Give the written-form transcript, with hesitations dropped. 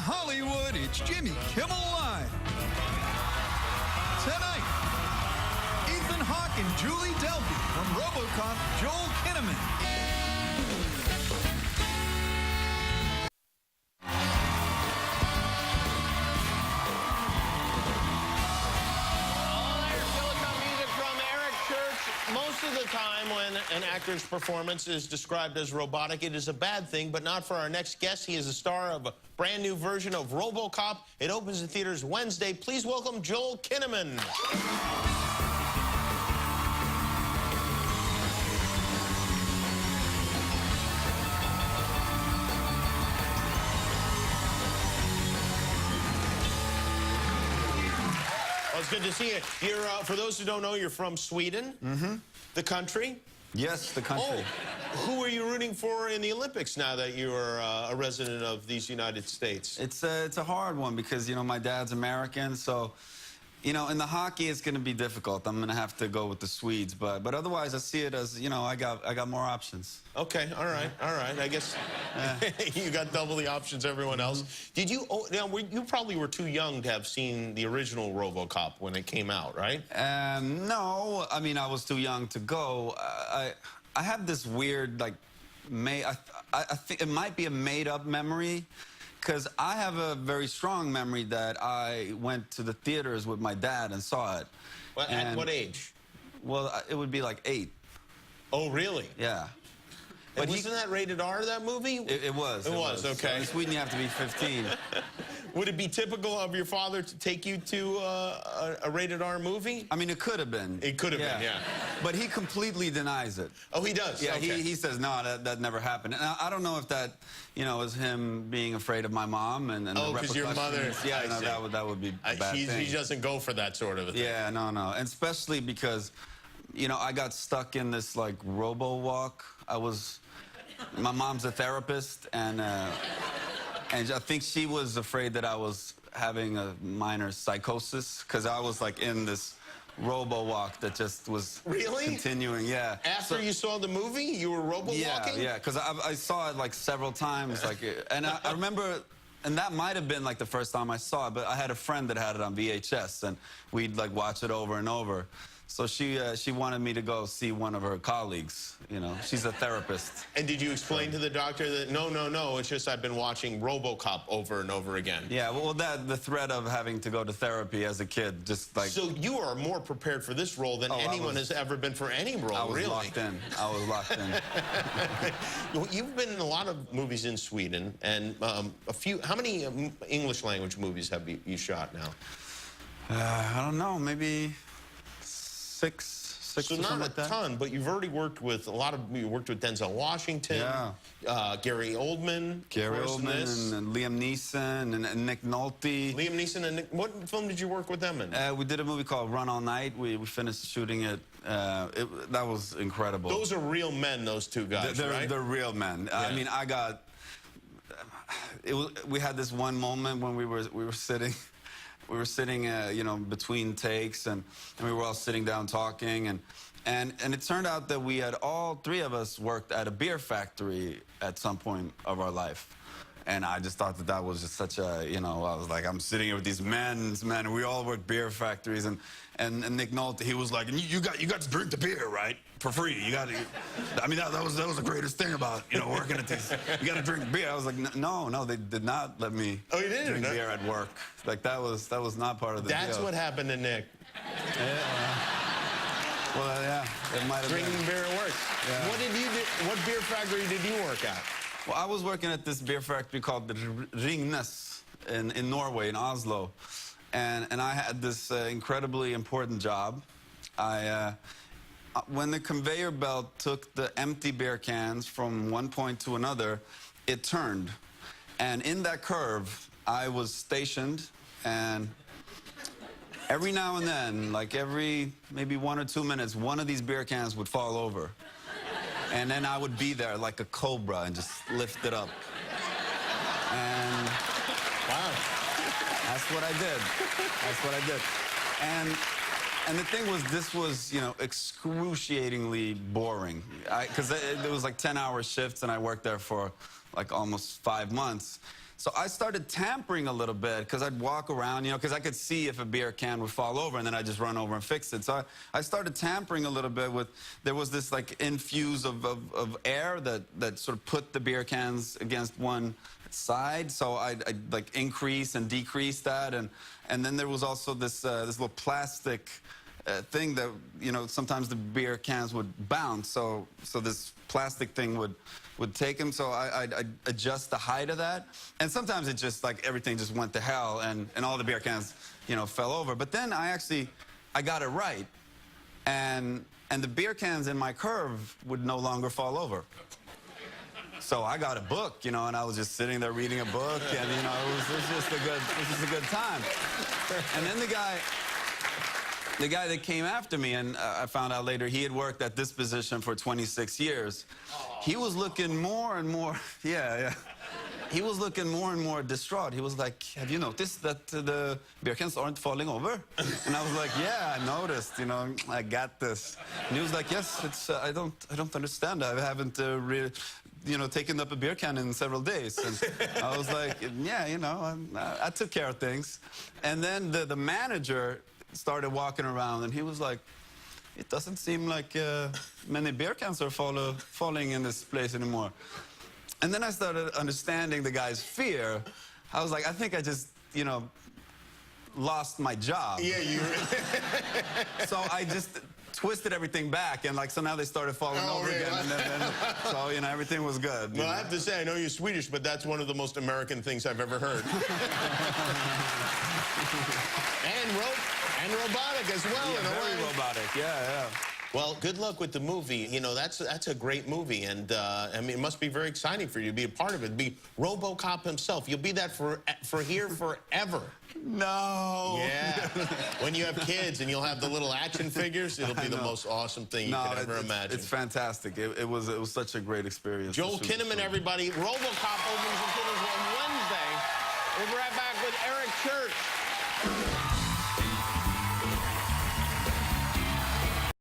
Hollywood, it's Jimmy Kimmel Live. Tonight, Ethan Hawke and Julie Delpy from RoboCop, Joel Kinnaman. Most of the time when an actor's performance is described as robotic, it is a bad thing, but not for our next guest. He is a star of a brand new version of RoboCop. It opens in theaters Wednesday. Please welcome Joel Kinnaman. Well, it's good to see you. You're, for those who don't know, you're from Sweden. Mm-hmm. The country? Yes, the country. Oh, who are you rooting for in the Olympics now that you are a resident of these United States? It's a hard one because, you know, my dad's American, so, you know, in the hockey it's going to be difficult. I'm going to have to go with the Swedes, but otherwise I see it as, you know, I got more options. Okay, all right. I guess you got double the options everyone else. Did you, you probably were too young to have seen the original RoboCop when it came out, right? No, I mean, I was too young to go. I have this weird, like, I think it might be a made-up memory, because I have a very strong memory that I went to the theaters with my dad and saw it. Well, at what age? Well, it would be like 8. Oh, really? Yeah. But wasn't that rated R, that movie? It was. It was, okay. So in Sweden, you have to be 15. Would it be typical of your father to take you to a rated R movie? I mean, it could have been. It could have been, yeah. But he completely denies it. Oh, he does? Yeah, okay. he says, no, that never happened. And I don't know if that, you know, is him being afraid of my mom and oh, because your mother... Yeah, no, that would be a bad thing. He doesn't go for that sort of a thing. Yeah, no. And especially because, you know, I got stuck in this, like, robo-walk. My mom's a therapist, and I think she was afraid that I was having a minor psychosis, because I was, like, in this robo-walk that just was continuing. Yeah. After you saw the movie, you were robo-walking? Yeah, because I saw it, like, several times. Like, and I remember... And that might have been, like, the first time I saw it, but I had a friend that had it on VHS, and we'd, like, watch it over and over. So she wanted me to go see one of her colleagues, you know. She's a therapist. And did you explain to the doctor that, no, it's just I've been watching RoboCop over and over again? Yeah, well, the threat of having to go to therapy as a kid, just like... So you are more prepared for this role than anyone has ever been for any role, really. I was locked in. You've been in a lot of movies in Sweden, and how many English language movies have you shot now? I don't know, maybe... Six so or not like a ton, but you've already worked with you worked with Denzel Washington, Gary Oldman, and Liam Neeson and Nick Nolte. Liam Neeson and Nick, what film did you work with them in? We did a movie called Run All Night. We finished shooting it. That was incredible. Those are real men, those two guys, right? They're real men. Yeah. I mean, we had this one moment when we were sitting. We were sitting, you know, between takes, and we were all sitting down talking, and it turned out that we had all 3 of us worked at a beer factory at some point of our life. And I just thought that was just such a, you know, I was like, I'm sitting here with these men, and we all work beer factories, and Nick Nolte, he was like, and you got to drink the beer, right? For free. You got to. I mean, that was the greatest thing about, you know, working at this. You got to drink beer. I was like, no, they did not let me drink beer at work. Like that was not part of the deal. That's what happened to Nick. Yeah. Well, yeah, it might have been. Drinking beer at work. Yeah. What did you do? What beer factory did you work at? Well, I was working at this beer factory called the Ringnes in Norway, in Oslo, and I had this incredibly important job. When the conveyor belt took the empty beer cans from one point to another, it turned. And in that curve, I was stationed, and every now and then, like every maybe 1 or 2 minutes, one of these beer cans would fall over. And then I would be there like a cobra and just lift it up. And wow. That's what I did. That's what I did. And the thing was, this was, you know, excruciatingly boring. Because it was like 10-hour shifts, and I worked there for like almost 5 months. So I started tampering a little bit because I'd walk around, you know, because I could see if a beer can would fall over, and then I'd just run over and fix it. So I started tampering a little bit with, there was this like infuse of air that sort of put the beer cans against one side. So I'd like increase and decrease that. And then there was also this little plastic thing that, you know, sometimes the beer cans would bounce. So this plastic thing would take them. So I'd adjust the height of that. And sometimes it just, like, everything just went to hell, and all the beer cans, you know, fell over. But then I got it right. And the beer cans in my curve would no longer fall over. So I got a book, you know, and I was just sitting there reading a book, and, you know, it was just a good time. And then the guy that came after me, and I found out later he had worked at this position for 26 years. He was looking more and more, yeah. He was looking more and more distraught. He was like, "Have you noticed that the beer cans aren't falling over?" And I was like, "Yeah, I noticed, you know, I got this." And he was like, "Yes, it's, I don't understand. I haven't really, you know, taken up a beer can in several days." And I was like, "Yeah, you know, I took care of things." And then the manager started walking around, and he was like, "It doesn't seem like many beer cans are falling in this place anymore." And then I started understanding the guy's fear. I was like, I think I just, you know, lost my job. Yeah, you... So I just twisted everything back, and like, so now they started falling over again, and then, so, you know, everything was good. Well, I have to say, I know you're Swedish, but that's one of the most American things I've ever heard. and robotic as well, in a way. Very robotic, yeah. Well, good luck with the movie. You know, that's a great movie, and I mean, it must be very exciting for you to be a part of it. Be RoboCop himself. You'll be that for here forever. No. Yeah. When you have kids and you'll have the little action figures, it'll be the most awesome thing you could ever imagine. It's fantastic. It was such a great experience. Joel Kinnaman, everybody. RoboCop opens in theaters on Wednesday. We'll be right back with Eric Church.